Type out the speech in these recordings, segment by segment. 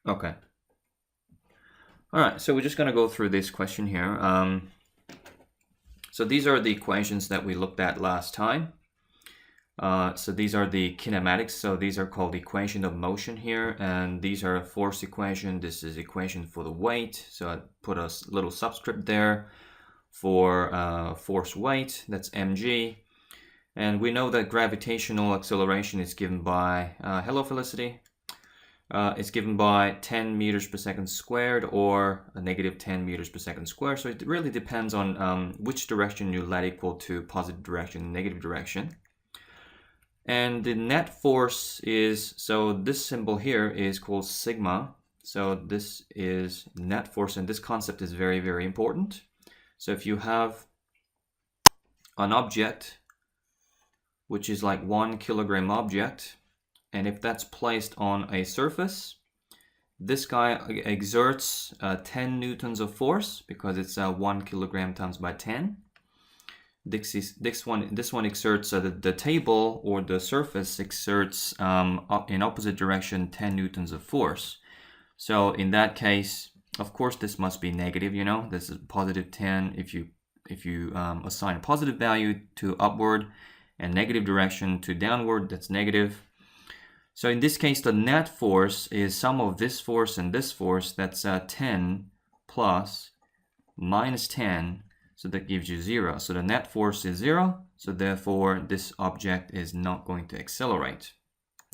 Okay. All right, so we're just going to go through this question here. So these are the equations that we looked at last time. So these are the kinematics. So these are called equation of motion here. And these are a force equation. This is equation for the weight. So I put a little subscript there for force weight. That's mg. And we know that gravitational acceleration is given by, hello Felicity. It's given by 10 meters per second squared or a negative 10 meters per second squared. So it really depends on which direction you let equal to positive direction, negative direction. And the net force is, so this symbol here is called sigma. So this is net force, and this concept is very, very important. So if you have an object, which is like 1 kilogram object, and if that's placed on a surface, this guy exerts 10 newtons of force because it's 1 kilogram times by 10. This one exerts, the table or the surface exerts in opposite direction 10 newtons of force. So in that case, of course, this must be negative, you know, this is positive 10 if you assign a positive value to upward and negative direction to downward, that's negative. So in this case, the net force is sum of this force and this force. That's 10 plus minus 10. So that gives you 0. So the net force is 0. So therefore, this object is not going to accelerate.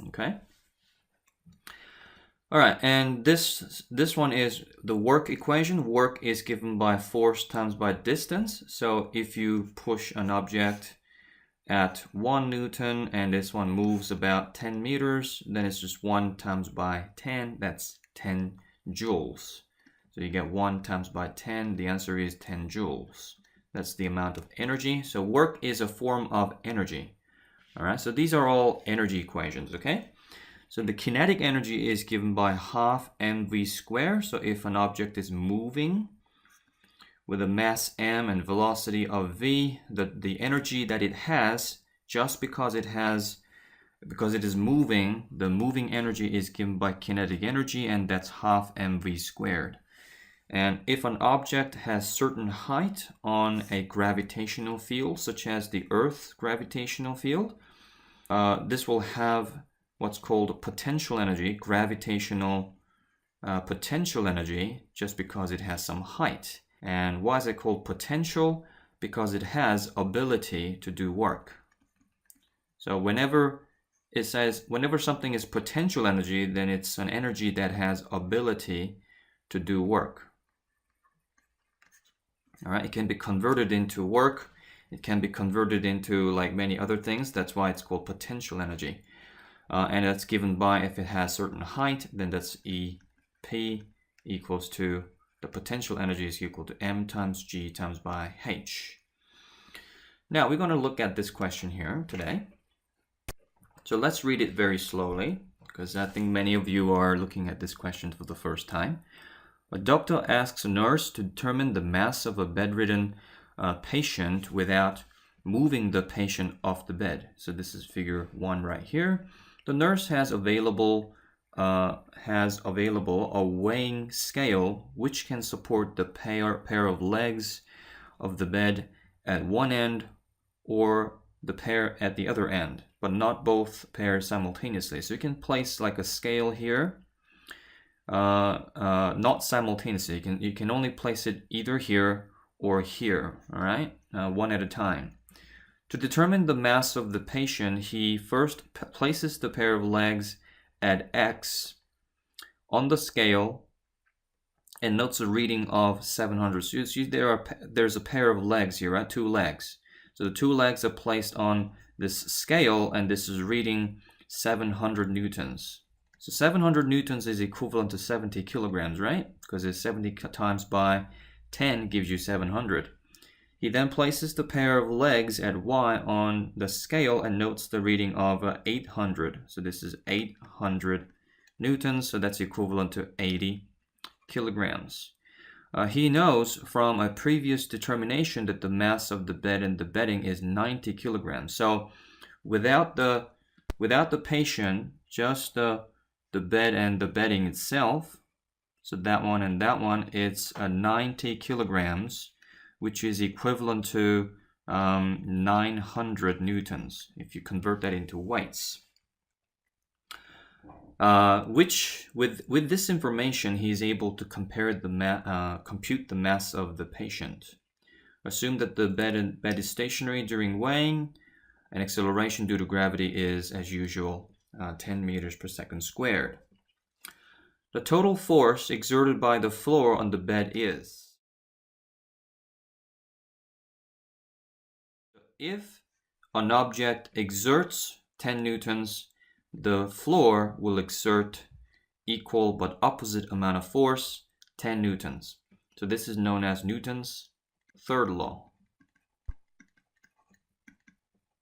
Okay. All right. And this one is the work equation. Work is given by force times by distance. So if you push an object at 1 Newton and this one moves about 10 meters, then it's just 1 times by 10, that's 10 joules. So you get 1 times by 10, the answer is 10 joules. That's the amount of energy. So work is a form of energy. All right, so these are all energy equations, okay? So the kinetic energy is given by half mv squared. So if an object is moving with a mass m and velocity of v, the energy that it has, just because it is moving, the moving energy is given by kinetic energy, and that's half mv squared. And if an object has certain height on a gravitational field, such as the Earth's gravitational field, this will have what's called potential energy, gravitational potential energy, just because it has some height. And why is it called potential? Because it has ability to do work. So whenever it says, whenever something is potential energy, then it's an energy that has ability to do work. All right, it can be converted into work. It can be converted into like many other things. That's why it's called potential energy. And that's given by, if it has certain height, then that's EP equals to, the potential energy is equal to m times g times by h. Now we're going to look at this question here today. So let's read it very slowly, because I think many of you are looking at this question for the first time. A doctor asks a nurse to determine the mass of a bedridden patient without moving the patient off the bed. So this is figure 1 right here. The nurse has available a weighing scale which can support the pair of legs of the bed at one end or the pair at the other end, but not both pairs simultaneously. So you can place like a scale here, not simultaneously. You can only place it either here or here, all right, one at a time. To determine the mass of the patient, he first places the pair of legs at X on the scale and notes a reading of 700. So you see there's a pair of legs here, right? 2 legs. So the 2 legs are placed on this scale, and this is reading 700 newtons. So 700 newtons is equivalent to 70 kilograms, right? Because it's 70 times by 10 gives you 700. He then places the pair of legs at Y on the scale and notes the reading of 800. So this is 800 newtons, so that's equivalent to 80 kilograms. He knows from a previous determination that the mass of the bed and the bedding is 90 kilograms. So without the patient, just the bed and the bedding itself, So that one and that one, it's 90 kilograms, which is equivalent to 900 newtons, if you convert that into weights. Which, with this information, he is able to compare compute the mass of the patient. Assume that the bed is stationary during weighing, and acceleration due to gravity is, as usual, 10 meters per second squared. The total force exerted by the floor on the bed is. If an object exerts 10 newtons, the floor will exert equal but opposite amount of force, 10 newtons. So this is known as Newton's third law,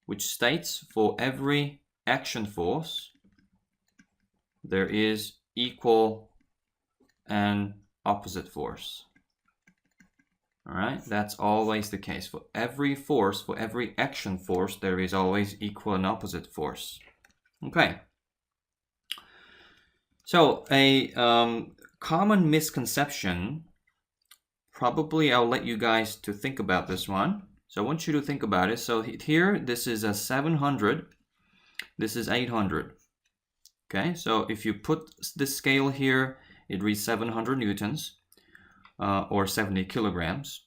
which states for every action force, there is equal and opposite force. All right, that's always the case. For every force, for every action force, there is always equal and opposite force. Okay. So a common misconception, probably I'll let you guys to think about this one. So I want you to think about it. So here, this is a 700. This is 800. Okay, so if you put this scale here, it reads 700 newtons or 70 kilograms.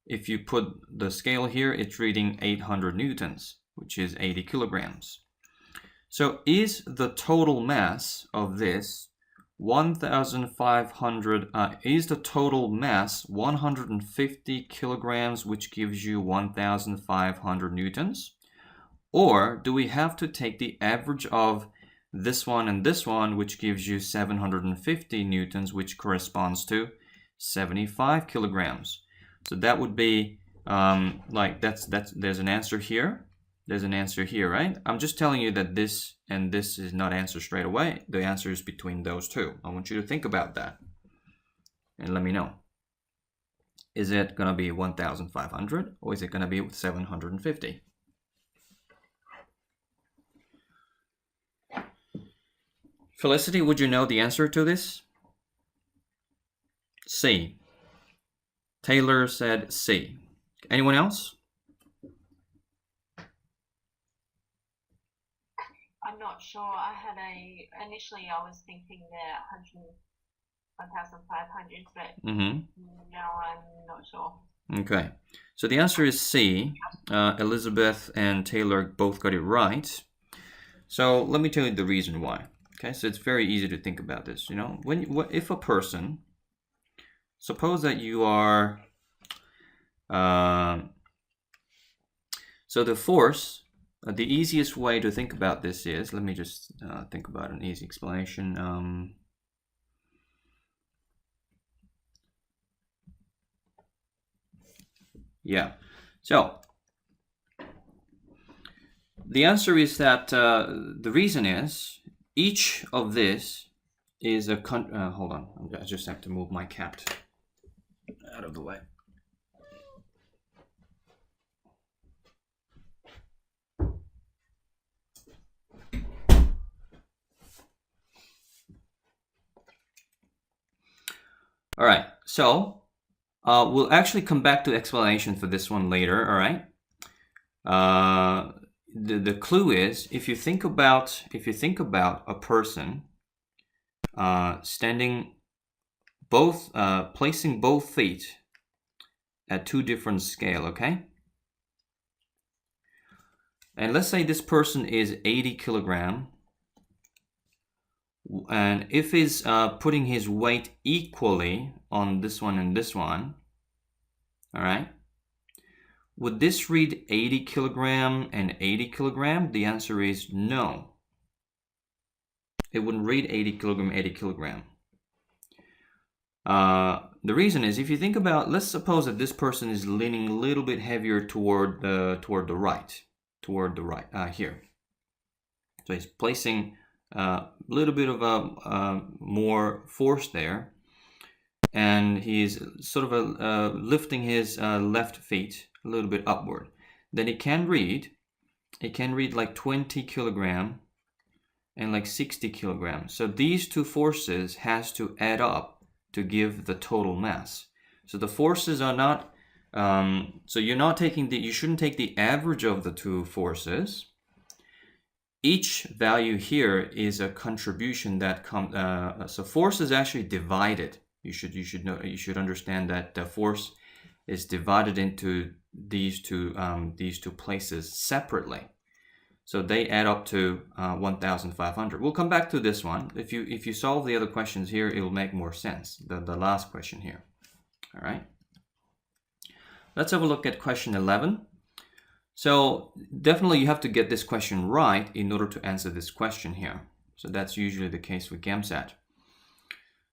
If you put the scale here, it's reading 800 newtons, which is 80 kilograms. So is the total mass of this 1,500, is the total mass 150 kilograms, which gives you 1,500 newtons? Or do we have to take the average of this one and this one, which gives you 750 newtons, which corresponds to 75 kilograms? So that would be there's an answer here. There's an answer here, right? I'm just telling you that this and this is not answered straight away. The answer is between those two. I want you to think about that and let me know. Is it going to be 1,500 or is it going to be 750? Felicity, would you know the answer to this? C. Taylor said C. Anyone else? I'm not sure. Initially I was thinking the 1,500, but now I'm not sure. Okay, so the answer is C. Elizabeth and Taylor both got it right. So let me tell you the reason why. Okay, so it's very easy to think about this. You know, if a person, suppose that you are, so the force, the easiest way to think about this is, let me just think about an easy explanation. Yeah, so the answer is that the reason is each of this is a hold on, I just have to move my cat out of the way. All right, so we'll actually come back to explanation for this one later. All right. The clue is, if you think about a person standing placing both feet at two different scale, okay? And let's say this person is 80 kilogram, and if he's putting his weight equally on this one and this one, all right, would this read 80 kilogram and 80 kilogram? The answer is no. It wouldn't read 80 kilogram, 80 kilogram. The reason is, if you think about, let's suppose that this person is leaning a little bit heavier toward the right here. So he's placing a little bit of more force there, and he's sort of lifting his left feet a little bit upward. Then it can read like 20 kilogram and like 60 kilograms. So these two forces has to add up to give the total mass. So the forces are not, so you're not taking you shouldn't take the average of the two forces. Each value here is a contribution that comes, so force is actually divided. You should understand that the force is divided into these two places separately. So they add up to 1,500. We'll come back to this one. If you solve the other questions here, it will make more sense. The last question here. All right. Let's have a look at question 11. So definitely you have to get this question right in order to answer this question here. So that's usually the case with GAMSAT.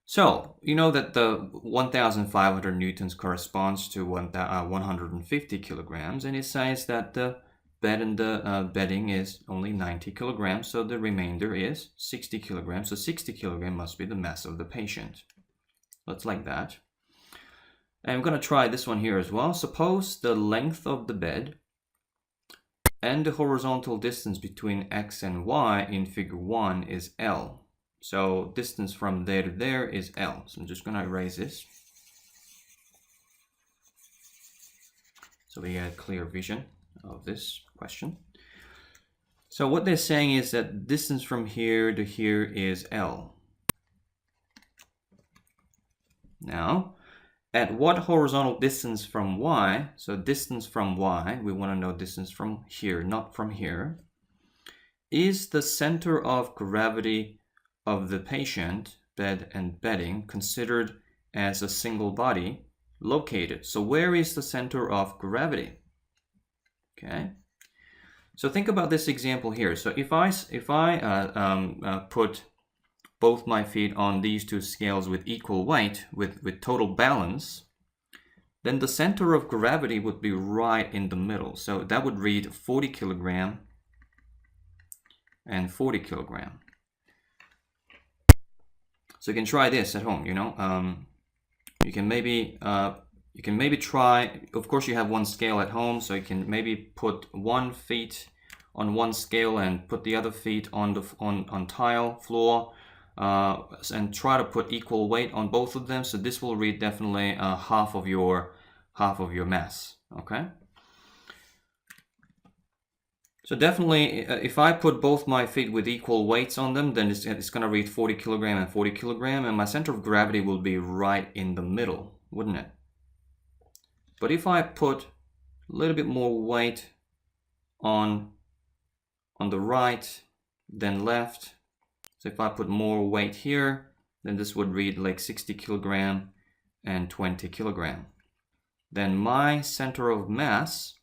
So you know that the 1,500 newtons corresponds to 150 kilograms, and it says that the bed and the bedding is only 90 kilograms, so the remainder is 60 kilograms. So 60 kilograms must be the mass of the patient. Let's like that. And I'm going to try this one here as well. Suppose the length of the bed and the horizontal distance between x and y in figure 1 is L. So distance from there to there is L. So I'm just going to erase this, so we get a clear vision of this question. So what they're saying is that distance from here to here is L. Now, at what horizontal distance from y, so distance from y, we want to know distance from here, not from here, is the center of gravity of the patient, bed and bedding, considered as a single body located? So where is the center of gravity? Okay. So think about this example here. So if I put both my feet on these two scales with equal weight, with total balance, then the center of gravity would be right in the middle. So that would read 40 kilogram and 40 kilogram. So you can try this at home, you know. You can maybe try, of course you have one scale at home, so you can maybe put one feet on one scale and put the other feet on tile floor, and try to put equal weight on both of them. So this will read definitely half of your mass. Okay. So definitely, if I put both my feet with equal weights on them, then it's going to read 40 kilogram and 40 kilogram, and my center of gravity will be right in the middle, wouldn't it? But if I put a little bit more weight on the right than left, so if I put more weight here, then this would read like 60 kilogram and 20 kilogram. Then my center of mass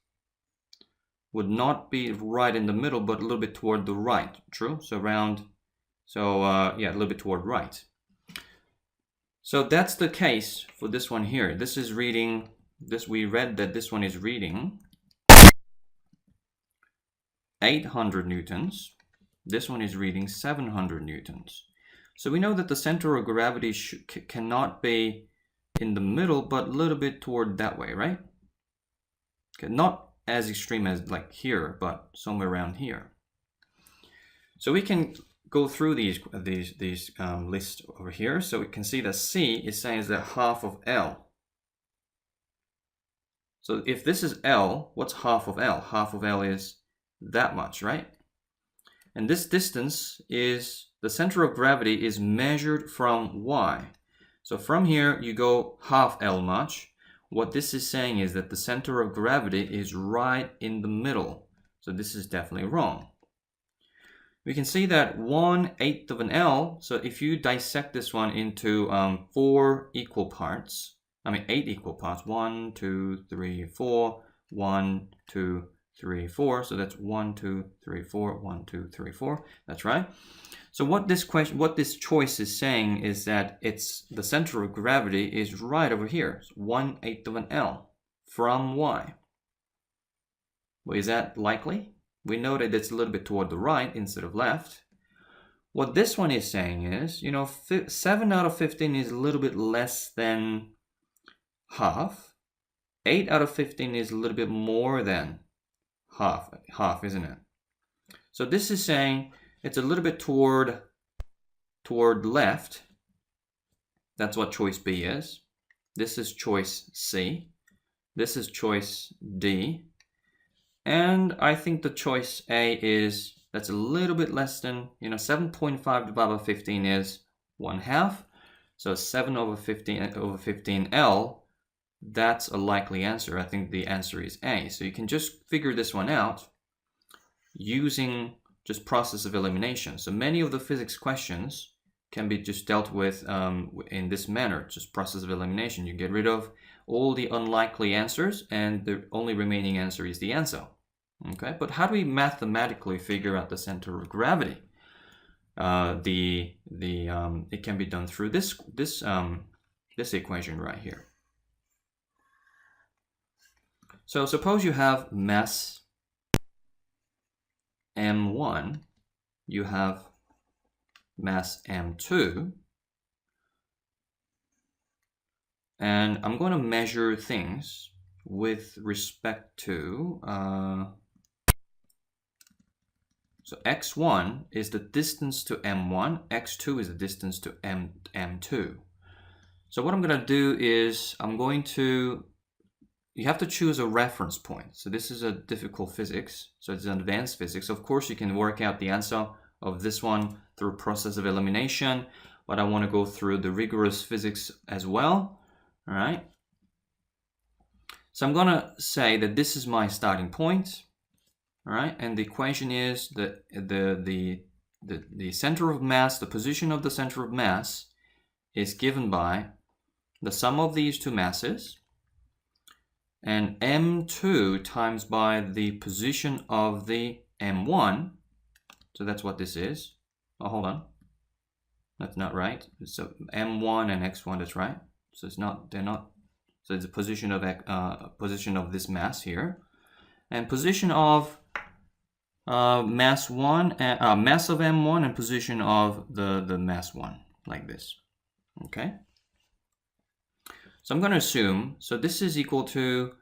would not be right in the middle, but a little bit toward the right. True? So yeah, a little bit toward right. So that's the case for this one here. This is reading, we read that this one is reading 800 newtons. This one is reading 700 newtons. So we know that the center of gravity cannot be in the middle, but a little bit toward that way, right? Okay, not as extreme as like here, but somewhere around here. So we can go through these lists over here. So we can see that C is saying is that half of L. So if this is L, what's half of L? Half of L is that much, right? And this distance is, the center of gravity is measured from Y. So from here, you go half L much. What this is saying is that the center of gravity is right in the middle. So this is definitely wrong. We can see that 1/8 of an L, so if you dissect this one into 8 equal parts. 1, 2, 3, 4, 1, 2, 3, 4. So that's 1, 2, 3, 4, 1, 2, 3, 4. That's right. So what this choice is saying is that the center of gravity is right over here. So 1/8 of an L from Y. Well, is that likely? We know that it's a little bit toward the right instead of left. What this one is saying is, 7 out of 15 is a little bit less than half. 8 out of 15 is a little bit more than half, isn't it? So this is saying it's a little bit toward left, That's what choice B is. This is choice C. This is choice D. And I think the choice A is, that's a little bit less than, 7.5 divided by 15 is 1/2. So 7 over 15L, that's a likely answer. I think the answer is A. So you can just figure this one out using just process of elimination. So many of the physics questions can be just dealt with in this manner, just process of elimination. You get rid of all the unlikely answers and the only remaining answer is the answer. Okay, but how do we mathematically figure out the center of gravity? It can be done through this equation right here. So suppose you have mass m1, you have mass m2, and I'm going to measure things with respect to so x1 is the distance to m1, x2 is the distance to m2. So what I'm going to do is you have to choose a reference point. So this is a difficult physics, so it's an advanced physics. Of course, you can work out the answer of this one through process of elimination, but I want to go through the rigorous physics as well. All right. So I'm going to say that this is my starting point. All right, and the equation is that the center of mass, the position of the center of mass is given by the sum of these two masses and m2 times by the position of the m1. So that's what this is. Oh, hold on. That's not right. So m1 and x1, that's right. So it's not, they're not. So it's a position of this mass here, and position of mass of m1 and position of the mass 1, like this. Okay. So I'm going to assume, so this is equal to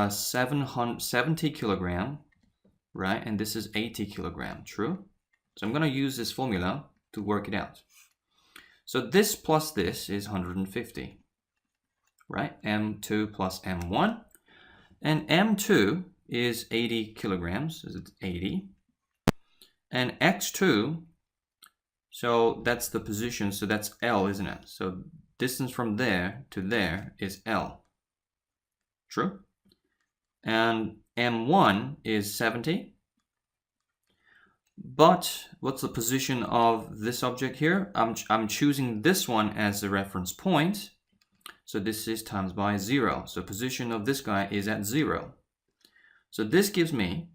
70 kilogram, right? And this is 80 kilogram, true? So I'm going to use this formula to work it out. So this plus this is 150, right? M2 plus M1. And M2 is 80 kilograms, so it's 80. And X2, so that's the position, so that's L, isn't it? So distance from there to there is L. True? And M1 is 70. But what's the position of this object here? I'm choosing this one as the reference point. So this is times by 0. So position of this guy is at 0. So this gives me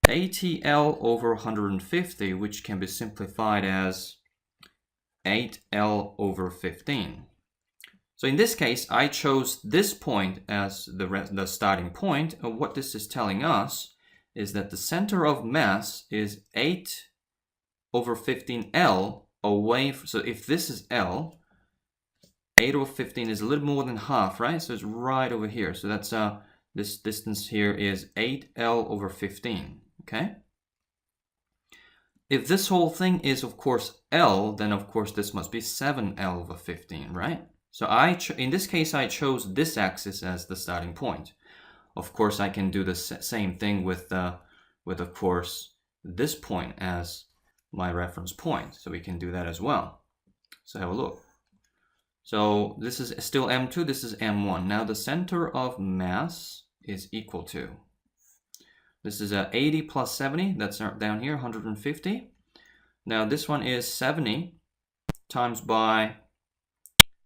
80L over 150, which can be simplified as 8L over 15. So in this case, I chose this point as the starting point. And what this is telling us is that the center of mass is 8 over 15L away. So if this is L, 8 over 15 is a little more than half, right? So it's right over here. So that's this distance here is 8L over 15, okay? If this whole thing is, of course, L, then of course this must be 7L over 15, right? So in this case, I chose this axis as the starting point. Of course, I can do the same thing with of course, this point as my reference point. So we can do that as well. So have a look. So this is still M2, this is M1. Now the center of mass is equal to, this is 80 plus 70, that's down here, 150. Now this one is 70 times by,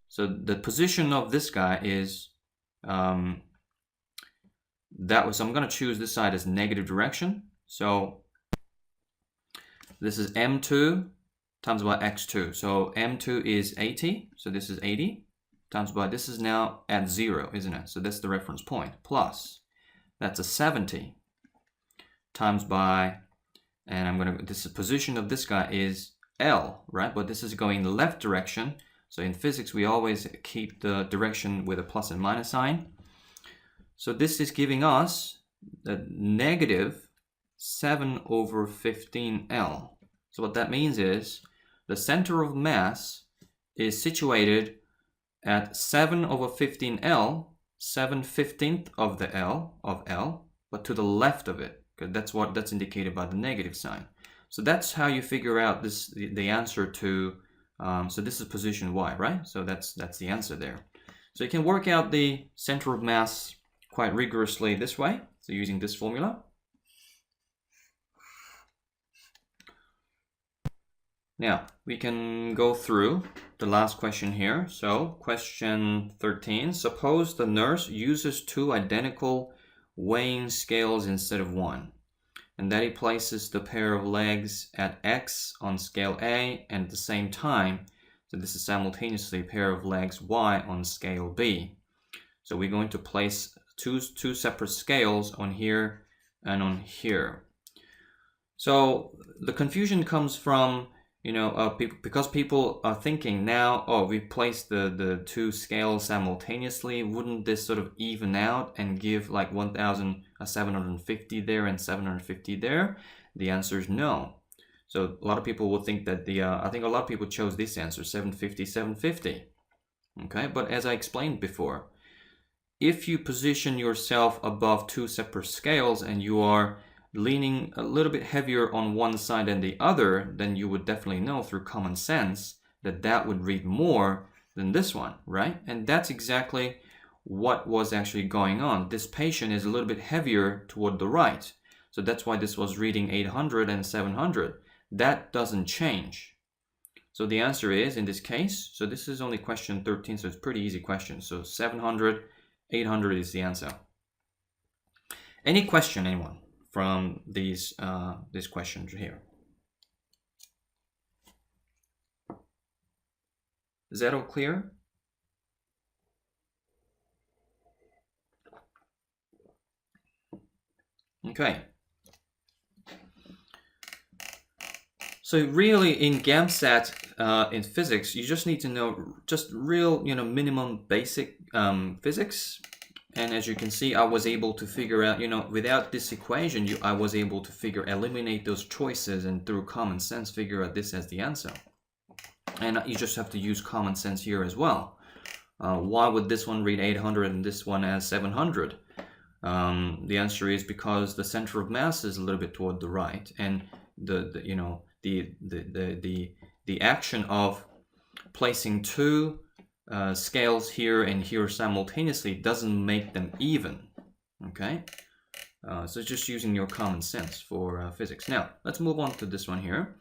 so the position of this guy is, I'm going to choose this side as negative direction. So this is M2 times by x2. So m2 is 80. So this is 80 times by, this is now at 0, isn't it? So that's the reference point. Plus, that's a 70 times by, and this position of this guy is L, right? But this is going the left direction. So in physics, we always keep the direction with a plus and minus sign. So this is giving us the negative 7 over 15L. So what that means is the center of mass is situated at 7 over 15L, 7/15th of the L of L, but to the left of it, because that's indicated by the negative sign. So that's how you figure out the answer to. So this is position Y, right? So that's the answer there. So you can work out the center of mass quite rigorously this way. So using this formula. Now, we can go through the last question here. So, question 13. Suppose the nurse uses 2 identical weighing scales instead of 1, and that he places the pair of legs at X on scale A and at the same time, so this is simultaneously a pair of legs Y on scale B. So we're going to place two separate scales on here and on here. So the confusion comes from because people are thinking now, oh, we placed the 2 scales simultaneously, wouldn't this sort of even out and give like 1,750 there and 750 there? The answer is no. So a lot of people will think that I think a lot of people chose this answer, 750, 750. Okay, but as I explained before, if you position yourself above 2 separate scales and you are leaning a little bit heavier on one side than the other, then you would definitely know through common sense that would read more than this one, right? And that's exactly what was actually going on. This patient is a little bit heavier toward the right. So that's why this was reading 800 and 700. That doesn't change. So the answer is, in this case, so this is only question 13, so it's a pretty easy question. So 700, 800 is the answer. Any question, anyone? From these questions here. Is that all clear? Okay. So really in GAMSAT in physics, you just need to know just real, minimum basic physics. And as you can see, I was able to figure out, without this equation, I was able to eliminate those choices and through common sense, figure out this as the answer. And you just have to use common sense here as well. Why would this one read 800 and this one as 700? The answer is because the center of mass is a little bit toward the right, and the action of placing 2 scales here and here simultaneously doesn't make them even. Okay, so just using your common sense for physics. Now let's move on to this one here.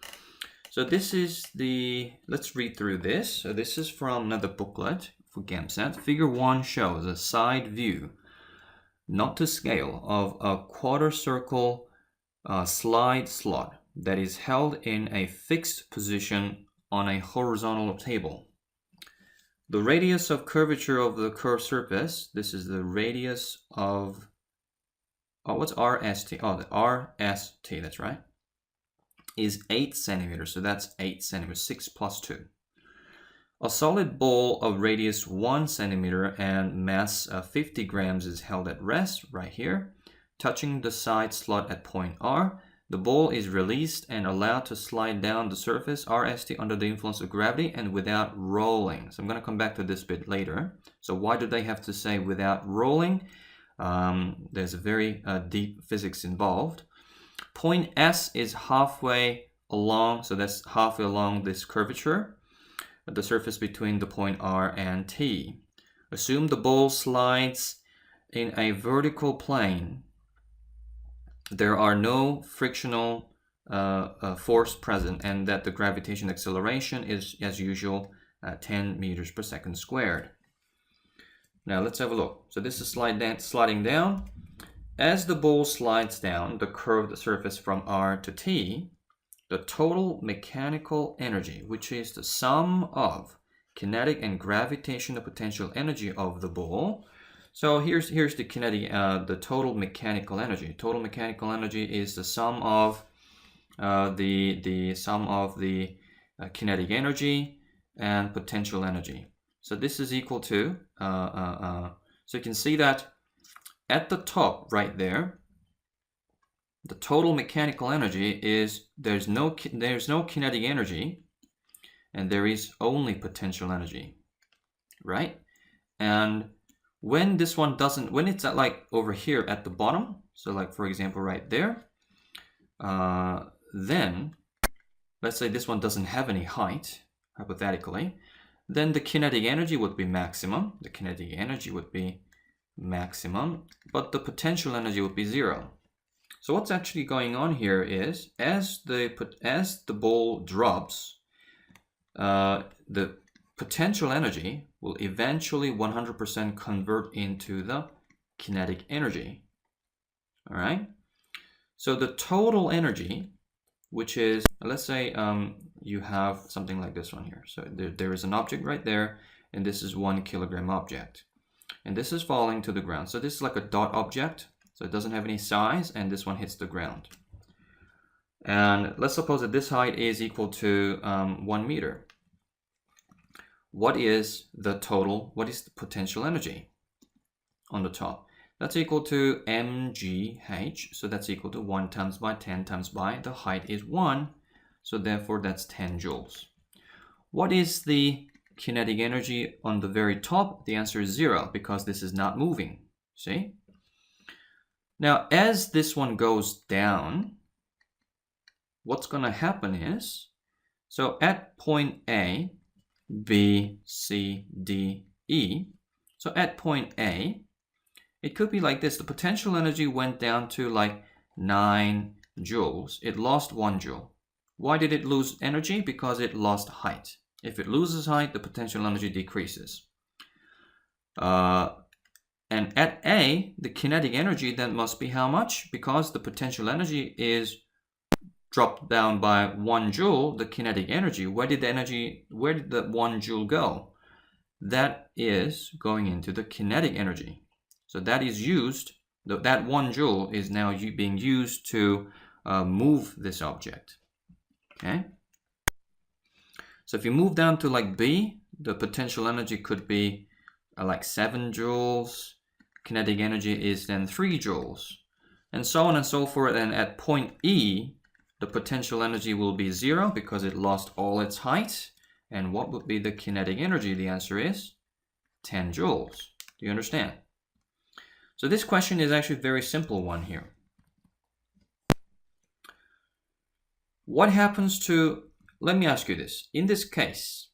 So this is let's read through this. So this is from another booklet for GAMSAT. Figure 1 shows a side view, not to scale, of a quarter circle slide slot that is held in a fixed position on a horizontal table. The radius of curvature of the curved surface, this is the radius of, what's RST? Oh, the RST, that's right, is 8 centimeters. So that's 8 centimeters, 6 plus 2. A solid ball of radius 1 centimeter and mass 50 grams is held at rest, right here, touching the side slot at point R. The ball is released and allowed to slide down the surface RST under the influence of gravity and without rolling. So I'm going to come back to this bit later. So why do they have to say without rolling? There's a very deep physics involved. Point S is halfway along, so that's halfway along this curvature, the surface between the point R and T. Assume the ball slides in a vertical plane. There are no frictional force present, and that the gravitational acceleration is, as usual, 10 meters per second squared. Now let's have a look. So this is sliding down. As the ball slides down the curved surface from R to T, the total mechanical energy, which is the sum of kinetic and gravitational potential energy of the ball. So here's the kinetic, the total mechanical energy. Total mechanical energy is the sum of the sum of the kinetic energy and potential energy. So this is equal to. So you can see that at the top right there, the total mechanical energy is there's no kinetic energy, and there is only potential energy. right? And when this one doesn't, when it's at like over here at the bottom, so like for example right there, then let's say this one doesn't have any height, hypothetically, then the kinetic energy would be maximum. The kinetic energy would be maximum, but the potential energy would be 0. So what's actually going on here is, as the ball drops, the potential energy will eventually 100% convert into the kinetic energy. All right. So the total energy, which is, let's say you have something like this one here. So there is an object right there, and this is 1 kilogram object. And this is falling to the ground. So this is like a dot object. So it doesn't have any size, and this one hits the ground. And let's suppose that this height is equal to 1 meter. What is the potential energy on the top? That's equal to mgh. So that's equal to 1 times by 10 times by, the height is 1. So therefore that's 10 joules. What is the kinetic energy on the very top? The answer is 0, because this is not moving. See? Now, as this one goes down, what's going to happen is, so at point A, B, C, D, E, so at point A, it could be like this. The potential energy went down to like 9 joules. It lost 1 joule. Why did it lose energy? Because it lost height. If it loses height, the potential energy decreases. And at A, the kinetic energy then must be how much? Because the potential energy is dropped down by 1 joule, the kinetic energy, where did the 1 joule go? That is going into the kinetic energy. So that is used, that 1 joule is now being used to move this object. Okay? So if you move down to like B, the potential energy could be like 7 joules. Kinetic energy is then 3 joules. And so on and so forth. And at point E, the potential energy will be 0 because it lost all its height. And what would be the kinetic energy? The answer is 10 joules. Do you understand? So this question is actually a very simple one here. What happens to, let me ask you this. In this case,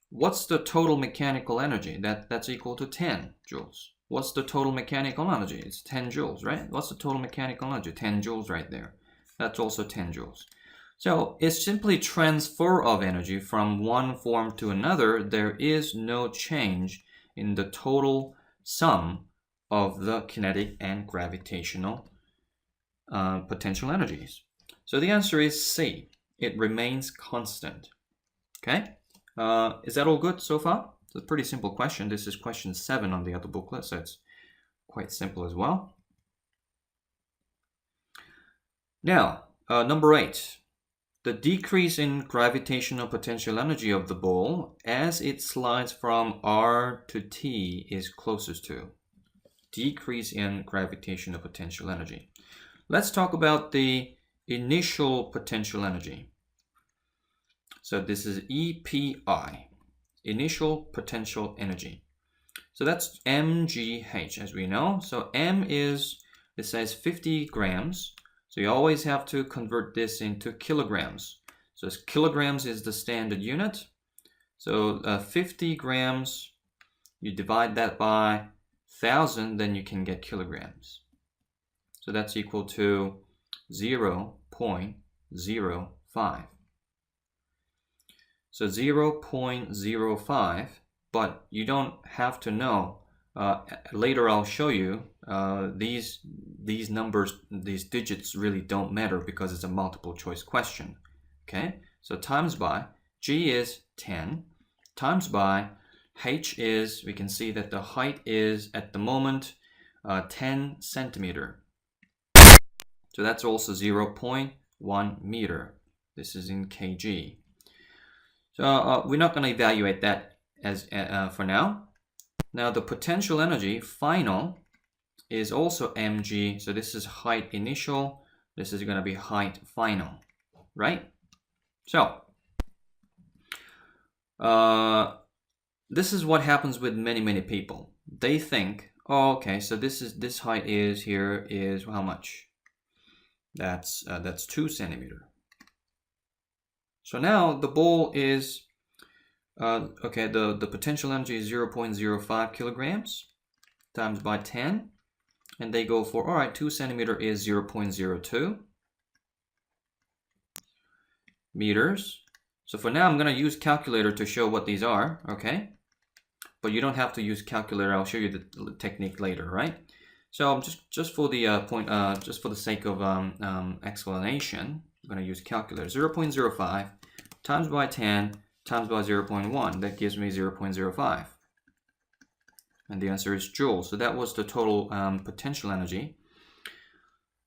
what's the total mechanical energy? That's equal to 10 joules. What's the total mechanical energy? It's 10 joules, right? What's the total mechanical energy? 10 joules right there. That's also 10 joules. So it's simply transfer of energy from one form to another. There is no change in the total sum of the kinetic and gravitational potential energies. So the answer is C. It remains constant. Okay? Is that all good so far? It's a pretty simple question. This is question 7 on the other booklet, so it's quite simple as well. Now, number 8. The decrease in gravitational potential energy of the ball as it slides from R to T is closest to. Decrease in gravitational potential energy. Let's talk about the initial potential energy. So this is EPI, initial potential energy. So that's mgh, as we know. So m is, it says 50 grams. So you always have to convert this into kilograms. So kilograms is the standard unit. So 50 grams, you divide that by 1,000, then you can get kilograms. So that's equal to 0.05. So 0.05, but you don't have to know. Later I'll show you these numbers, these digits really don't matter because it's a multiple choice question. Okay, so times by, G is 10, times by, H is, we can see that the height is at the moment 10 centimeter. So that's also 0.1 meter. This is in kg. So we're not going to evaluate that as for now. Now the potential energy final is also mg. So this is height initial. This is going to be height final, right? So this is what happens with many people. They think, oh, okay, so this height is here is how much? That's 2 centimeter. So now the ball is okay. The potential energy is 0.05 kilograms times by 10, and they go for, all right, 2 centimeter is 0.02 meters. So for now, I'm going to use calculator to show what these are, okay? But you don't have to use calculator. I'll show you the technique later, right? So just for the just for the sake of explanation, I'm going to use calculator. 0.05 times by 10 times by 0.1. That gives me 0.05. And the answer is joules. So that was the total potential energy.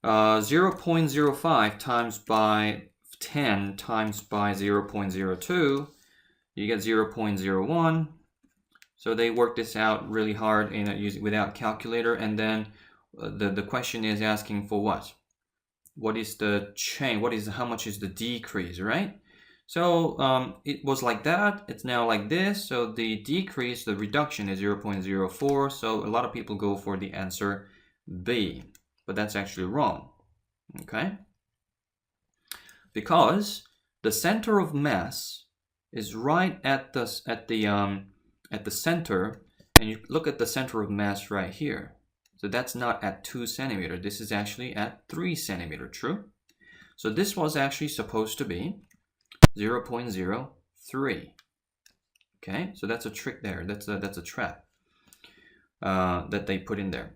0.05 times by 10 times by 0.02, you get 0.01. So they worked this out really hard without calculator. And then the question is asking for what? What is the change? How much is the decrease, right? So it was like that. It's now like this. So the decrease, the reduction is 0.04. So a lot of people go for the answer B, but that's actually wrong. Okay? Because the center of mass is right at the center, and you look at the center of mass right here. So that's not at 2 centimeter. This is actually at 3 centimeter. True? So this was actually supposed to be 0.03. Okay, so that's a trick there. That's a trap that they put in there.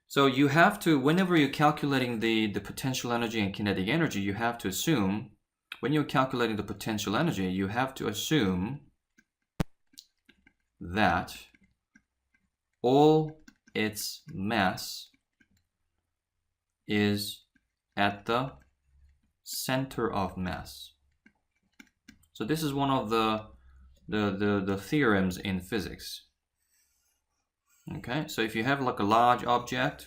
So you have to, whenever you're calculating the potential energy and kinetic energy, you have to assume, when you're calculating the potential energy, you have to assume that all its mass is at the center of mass. So this is one of the theorems in physics. Okay, so if you have like a large object,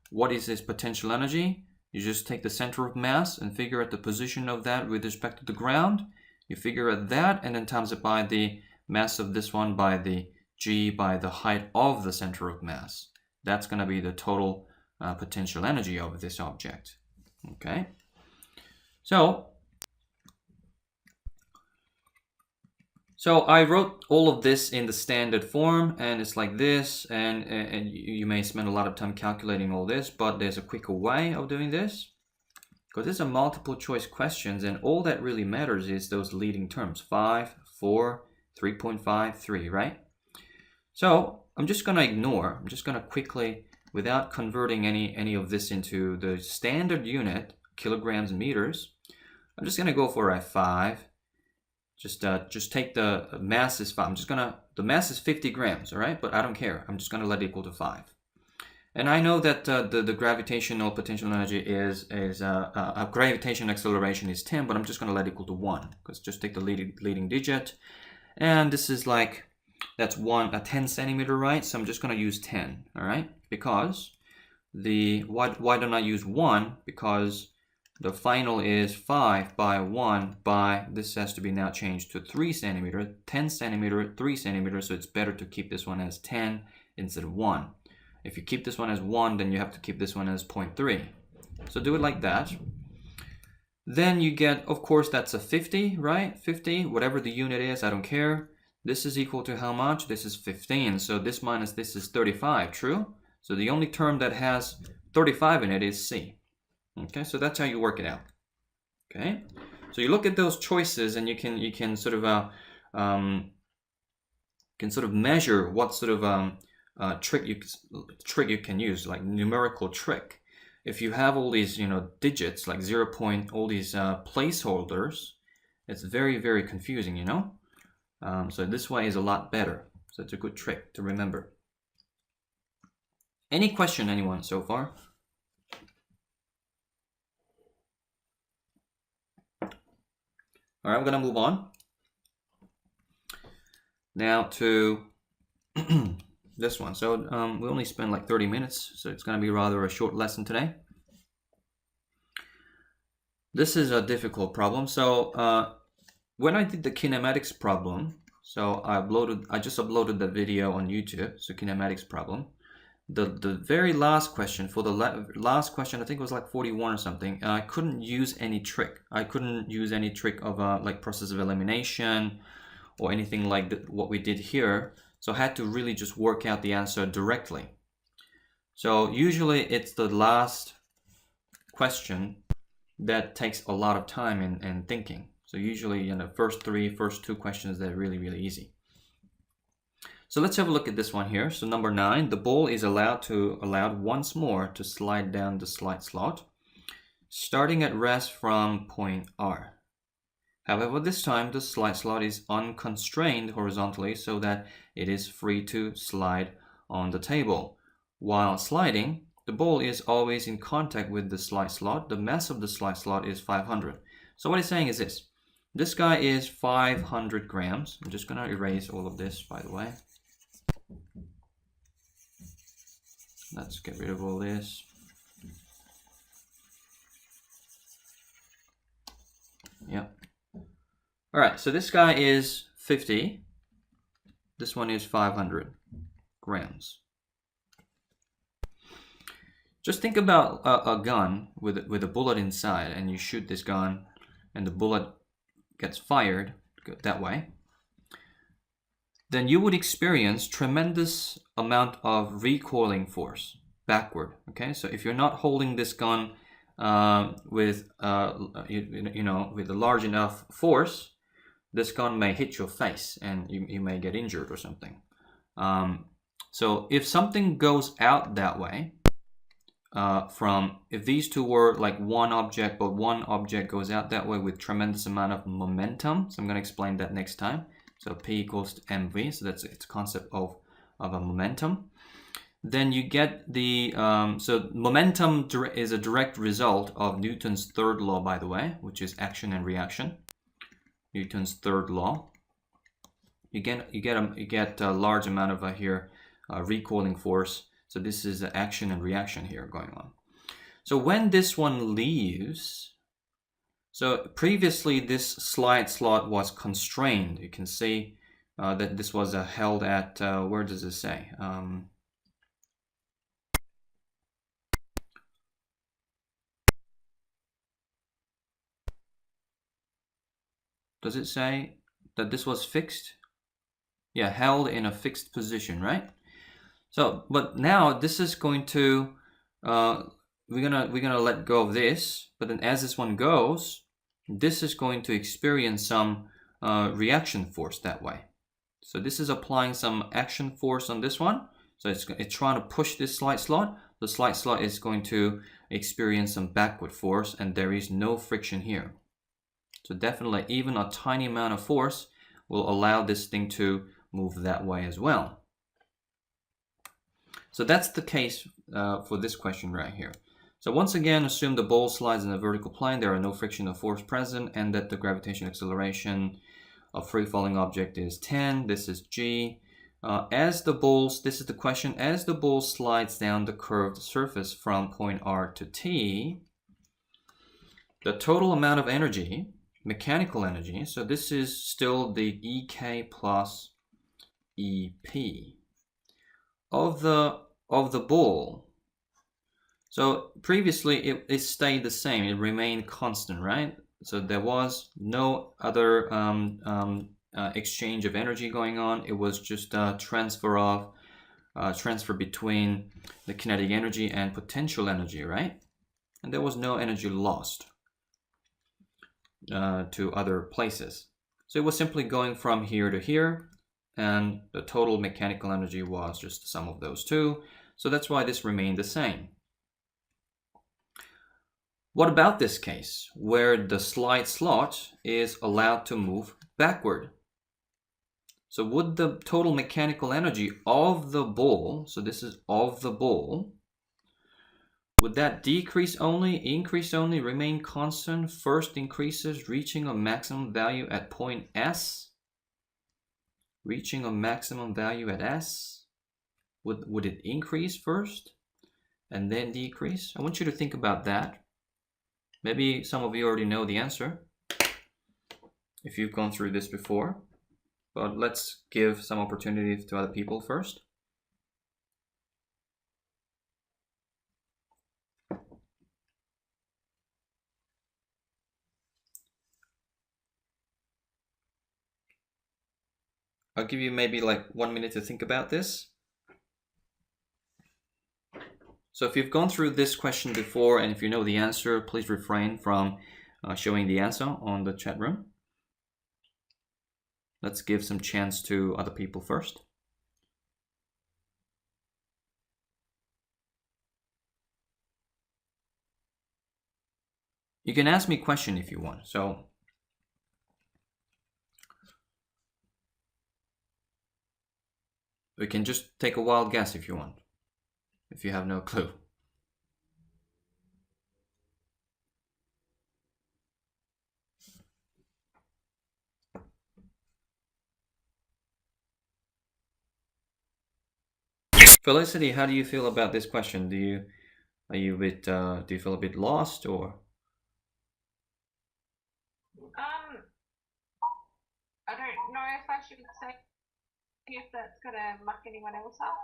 what is its potential energy? You just take the center of mass and figure out the position of that with respect to the ground. You figure out that and then times it by the mass of this one by the g by the height of the center of mass. That's going to be the total potential energy of this object. Okay, so I wrote all of this in the standard form, and it's like this, and you may spend a lot of time calculating all this, but there's a quicker way of doing this, because these are multiple choice questions, and all that really matters is those leading terms, 5, 4, 3.5, 3, right? So I'm just going to quickly, without converting any of this into the standard unit, kilograms and meters, I'm just going to go for a 5. Just take the mass is 5. The mass is 50 grams, all right? But I don't care. I'm just going to let it equal to 5. And I know that the gravitational potential energy is gravitational acceleration is 10, but I'm just going to let it equal to 1, because just take the leading digit. And this is like, that's 10 centimeter, right? So I'm just going to use 10, all right? Because why don't I use 1? Because the final is 5 by 1 by, this has to be now changed to 3 centimeter, 10 centimeter, 3 centimeter, so it's better to keep this one as 10 instead of 1. If you keep this one as 1, then you have to keep this one as 0.3. So do it like that. Then you get, of course, that's a 50, right? 50, whatever the unit is, I don't care. This is equal to how much? This is 15, so this minus this is 35, true? So the only term that has 35 in it is C. Okay, so that's how you work it out. Okay, so you look at those choices, and you can sort of measure what sort of trick you can use, like numerical trick. If you have all these digits like 0. All these placeholders, it's very confusing, So this way is a lot better. So it's a good trick to remember. Any question, anyone so far? All right, I'm going to move on now to this one. So we only spent like 30 minutes, so it's going to be rather a short lesson today. This is a difficult problem. So when I did the kinematics problem, So I just uploaded the video on YouTube, so kinematics problem. The very last question, for the last question, I think it was like 41 or something, I couldn't use any trick. I couldn't use any trick of like process of elimination or anything like what we did here. So I had to really just work out the answer directly. So usually it's the last question that takes a lot of time and thinking. So usually, you know, first two questions, they're really, really easy. So let's have a look at this one here. So number 9, the ball is allowed once more to slide down the slide slot, starting at rest from point R. However, this time the slide slot is unconstrained horizontally so that it is free to slide on the table. While sliding, the ball is always in contact with the slide slot. The mass of the slide slot is 500. So what it's saying is this. This guy is 500 grams. I'm just going to erase all of this, by the way. Let's get rid of all this. Yeah. All right, so this guy is 50. This one is 500 grams. Just think about a gun with a bullet inside, and you shoot this gun, and the bullet gets fired that way. Then you would experience tremendous amount of recoiling force backward. Okay, so if you're not holding this gun with with a large enough force, this gun may hit your face and you may get injured or something. So if something goes out that way, if these two were like one object, but one object goes out that way with tremendous amount of momentum, so I'm going to explain that next time. So P equals to mv, so that's its concept of a momentum. Then you get the, so momentum is a direct result of Newton's third law, by the way, which is action and reaction. Newton's third law. You get a large amount of recoiling force. So this is the action and reaction here going on. So when this one leaves, so previously this slide slot was constrained. You can see that this was held at, where does it say? Does it say that this was fixed? Yeah, held in a fixed position, right? So, but now this is going to, we're gonna let go of this, but then as this one goes, this is going to experience some reaction force that way. So this is applying some action force on this one. So it's trying to push this slide slot. The slide slot is going to experience some backward force, and there is no friction here. So definitely even a tiny amount of force will allow this thing to move that way as well. So that's the case for this question right here. So once again, assume the ball slides in a vertical plane, there are no friction or force present, and that the gravitational acceleration of free-falling object is 10. This is g. This is the question, as the ball slides down the curved surface from point R to T, the total amount of energy, mechanical energy, so this is still the EK plus EP of the ball. So previously it stayed the same, it remained constant, right? So there was no other exchange of energy going on. It was just a transfer between the kinetic energy and potential energy, right? And there was no energy lost to other places. So it was simply going from here to here, and the total mechanical energy was just the sum of those two. So that's why this remained the same. What about this case, where the slide slot is allowed to move backward? So would the total mechanical energy of the ball, so this is of the ball, would that decrease only, increase only, remain constant, first increases, reaching a maximum value at point S? Reaching a maximum value at S? Would it increase first and then decrease? I want you to think about that. Maybe some of you already know the answer if you've gone through this before. but let's give some opportunity to other people first. I'll give you maybe like 1 minute to think about this. So if you've gone through this question before and if you know the answer, please refrain from showing the answer on the chat room. Let's give some chance to other people first. You can ask me a question if you want. So we can just take a wild guess if you want, if you have no clue. Felicity, how do you feel about this question? Do you feel a bit lost or? I don't know if I should say if that's gonna muck anyone else up,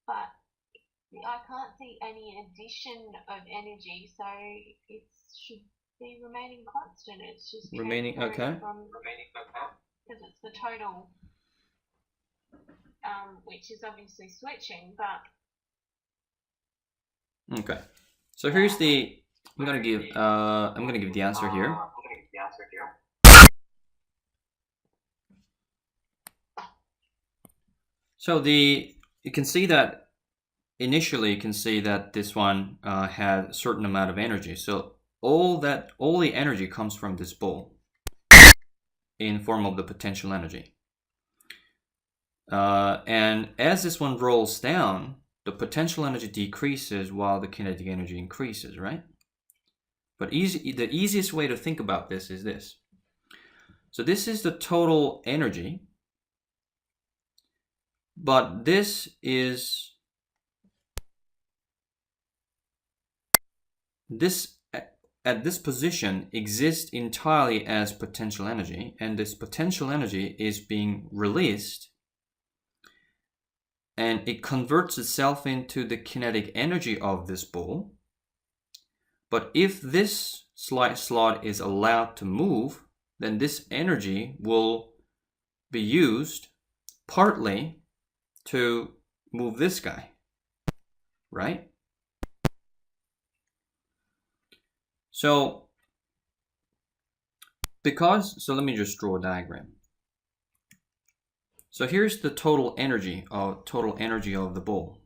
but I can't see any addition of energy, so it should be remaining constant. It's just remaining, okay. Because it's the total, which is obviously switching, but. Okay, so here's the. I'm gonna give the answer here. So you can see that initially you can see that this one had a certain amount of energy. So all the energy comes from this ball in form of the potential energy. And as this one rolls down, the potential energy decreases while the kinetic energy increases, right? But the easiest way to think about this is this. So this is the total energy, but this is at this position exists entirely as potential energy, and this potential energy is being released and it converts itself into the kinetic energy of this ball. But if this slot is allowed to move, then this energy will be used partly to move this guy, right? So let me just draw a diagram. So here's the total energy of the ball,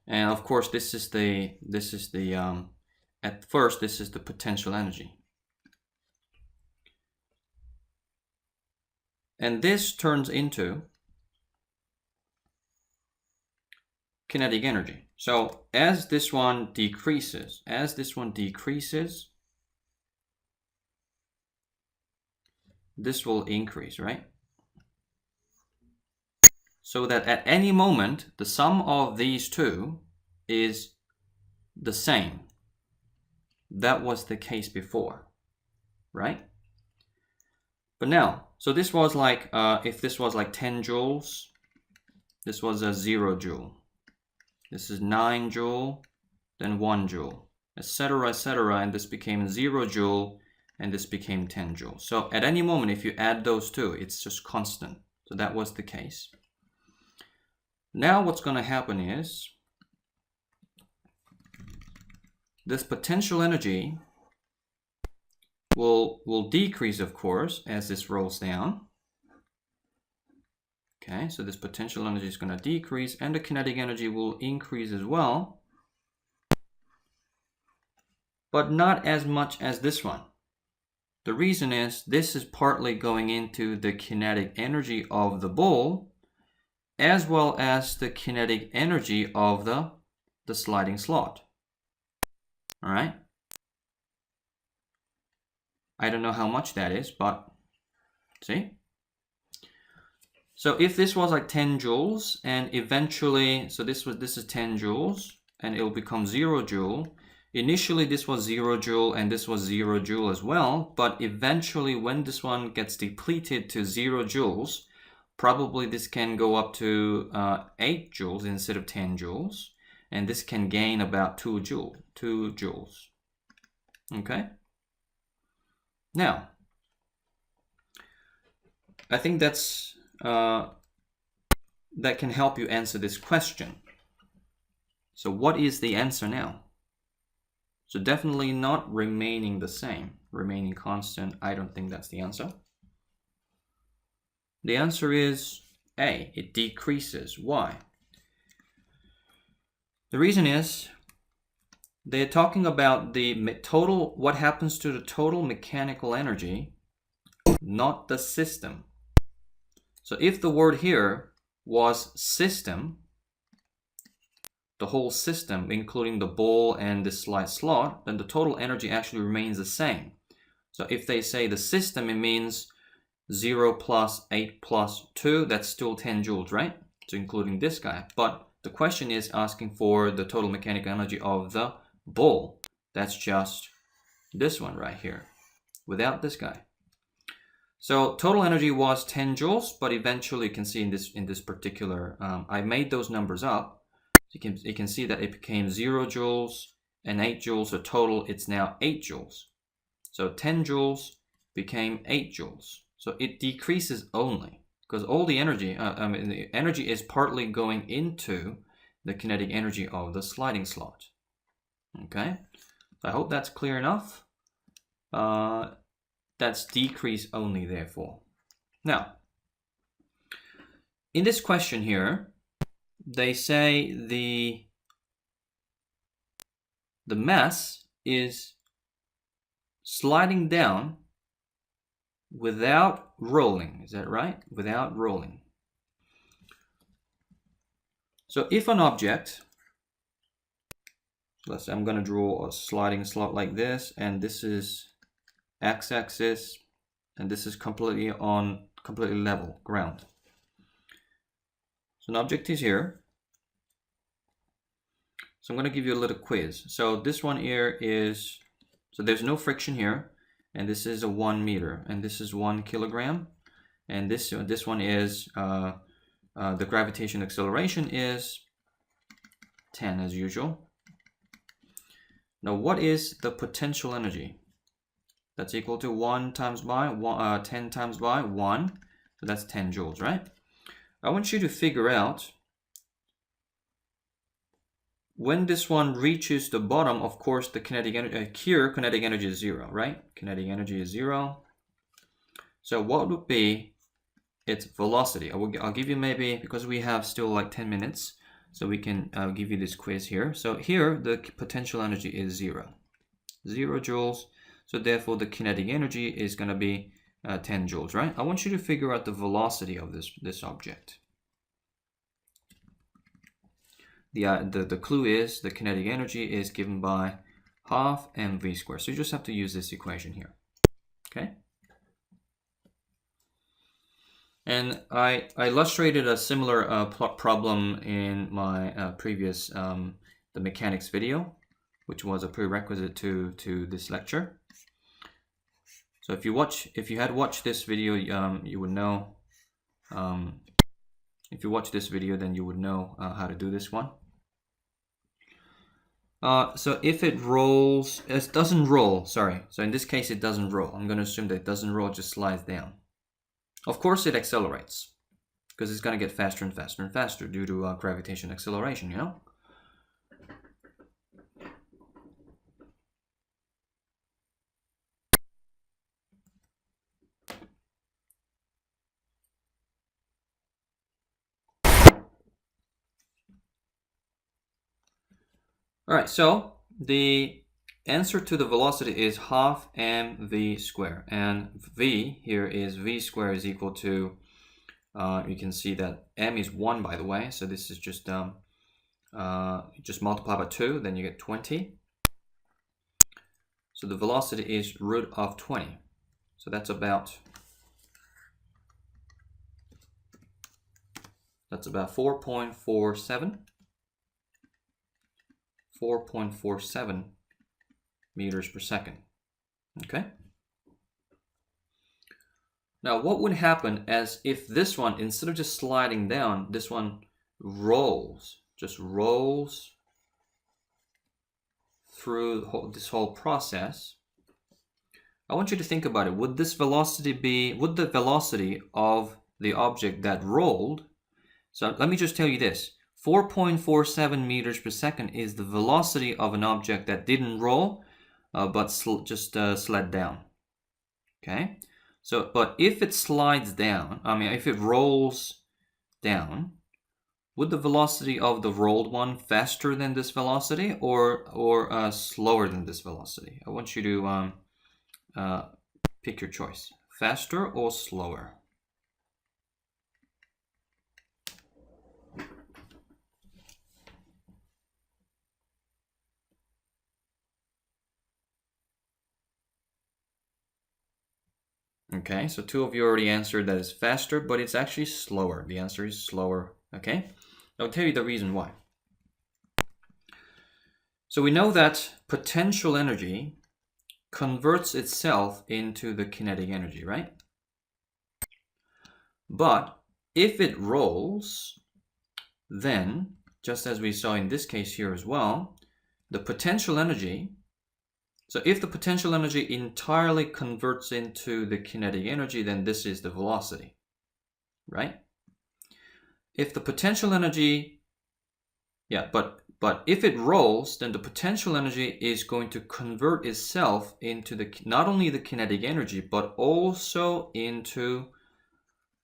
And of course, this is the at first this is the potential energy. And this turns into kinetic energy. So as this one decreases, this will increase, right? So that at any moment, the sum of these two is the same. That was the case before, right? But now, so this was like, if this was like 10 joules, this was a 0 joule. This is 9 joule, then 1 joule, etc., etc., and this became 0 joule, and this became 10 joules. So at any moment, if you add those two, it's just constant. So that was the case. Now what's going to happen is this potential energy will decrease, of course, as this rolls down. Okay, so this potential energy is going to decrease, and the kinetic energy will increase as well, but not as much as this one. The reason is this is partly going into the kinetic energy of the ball, as well as the kinetic energy of the sliding slot. All right. I don't know how much that is, but see? So if this was like 10 joules and eventually, so this is 10 joules and it will become 0 joule. initially this was 0 joule and this was 0 joule as well, but eventually when this one gets depleted to 0 joules, probably this can go up to 8 joules instead of 10 joules, and this can gain about 2 joules. Okay? Now, I think that can help you answer this question. So what is the answer now? So definitely not remaining the same, remaining constant. I don't think that's the answer. The answer is A, it decreases. Why? The reason is they're talking about the total, what happens to the total mechanical energy, not the system. So if the word here was system, the whole system, including the ball and the slide slot, then the total energy actually remains the same. So if they say the system, it means 0 plus 8 plus 2, that's still 10 joules, right? So including this guy. But the question is asking for the total mechanical energy of the ball. That's just this one right here, without this guy. So total energy was 10 joules, but eventually you can see in this particular, I made those numbers up. You can see that it became 0 joules and 8 joules. So total, it's now 8 joules. So 10 joules became 8 joules. So it decreases only because all the energy, the energy is partly going into the kinetic energy of the sliding slot. Okay, so I hope that's clear enough. That's decrease only, therefore. Now, in this question here, they say the mass is sliding down without rolling. Is that right? Without rolling. So if an object, let's say I'm going to draw a sliding slot like this, and this is x-axis, and this is completely level ground. So an object is here. So I'm going to give you a little quiz. So this one here is, so there's no friction here, and this is a 1 meter, and this is 1 kilogram, and this one is the gravitational acceleration is 10 as usual. Now what is the potential energy? That's equal to 10 times by 1, so that's 10 joules, right? I want you to figure out when this one reaches the bottom. Of course, the kinetic energy here, kinetic energy is 0, right? Kinetic energy is 0. So what would be its velocity? I'll give you maybe, because we have still like 10 minutes, so we can give you this quiz here. So here, the potential energy is 0 joules. So therefore, the kinetic energy is going to be 10 joules, right? I want you to figure out the velocity of this object. The clue is the kinetic energy is given by half mv squared. So you just have to use this equation here. Okay. And I illustrated a similar problem in my previous the mechanics video, which was a prerequisite to this lecture. So if you had watched this video, you would know. If you watch this video, then you would know how to do this one. So if it rolls, it doesn't roll, sorry. So in this case, it doesn't roll. I'm going to assume that it doesn't roll, it just slides down. Of course, it accelerates because it's going to get faster and faster and faster due to gravitational acceleration, you know? All right, so the answer to the velocity is half mv squared, and v here is v squared is equal to, you can see that m is 1, by the way, so this is just multiply by 2, then you get 20. So the velocity is root of 20, so that's about 4.47. meters per second. Okay? Now, what would happen as if this one, instead of just sliding down, this one rolls, just rolls through this whole process? I want you to think about it. Would the velocity of the object that rolled, so let me just tell you this, 4.47 meters per second is the velocity of an object that didn't roll, but just slid down. Okay? So, but if it slides down, if it rolls down, would the velocity of the rolled one faster than this velocity or slower than this velocity? I want you to pick your choice. Faster or slower? Okay, so 2 of you already answered that it's faster, but it's actually slower. The answer is slower, okay? I'll tell you the reason why. So we know that potential energy converts itself into the kinetic energy, right? But if it rolls, then, just as we saw in this case here as well, the potential energy, so if the potential energy entirely converts into the kinetic energy, then this is the velocity, right? If the potential energy, but if it rolls, then the potential energy is going to convert itself into not only the kinetic energy, but also into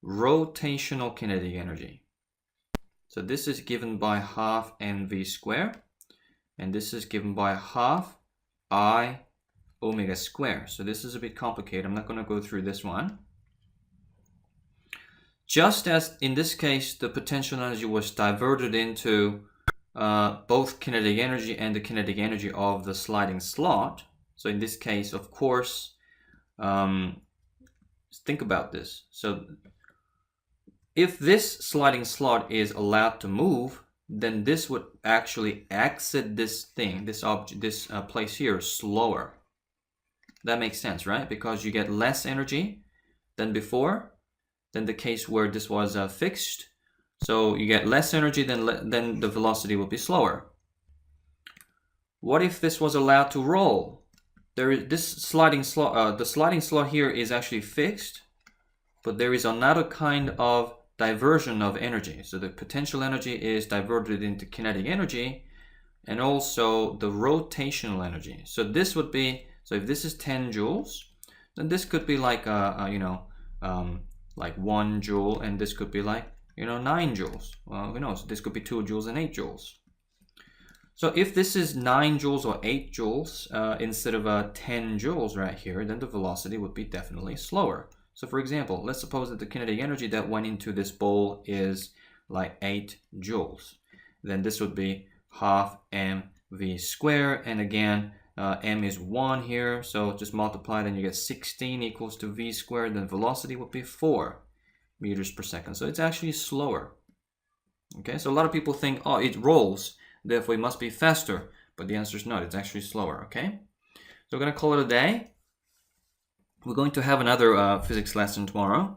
rotational kinetic energy. So this is given by half mv squared, and this is given by half I omega squared. So this is a bit complicated. I'm not going to go through this one. Just as in this case, the potential energy was diverted into both kinetic energy and the kinetic energy of the sliding slot. So in this case, of course, think about this. So if this sliding slot is allowed to move, then this would actually exit this thing, this object, this place here slower. That makes sense, right? Because you get less energy than before, than the case where this was fixed. So you get less energy, then the velocity will be slower. What if this was allowed to roll? This sliding slot, the sliding slot here is actually fixed, but there is another kind of diversion of energy. So the potential energy is diverted into kinetic energy and also the rotational energy. So this would be, so if this is 10 joules, then this could be like like 1 joule, and this could be like 9 joules. Well, who knows? This could be 2 joules and 8 joules. So if this is 9 joules or 8 joules instead of 10 joules right here, then the velocity would be definitely slower. So for example, let's suppose that the kinetic energy that went into this bowl is like 8 joules. Then this would be half mv squared, and again, m is 1 here, so just multiply, then you get 16 equals to v squared, then velocity would be 4 meters per second. So it's actually slower. Okay, so a lot of people think, oh, it rolls, therefore it must be faster, but the answer is not, it's actually slower, okay? So we're going to call it a day. We're going to have another physics lesson tomorrow.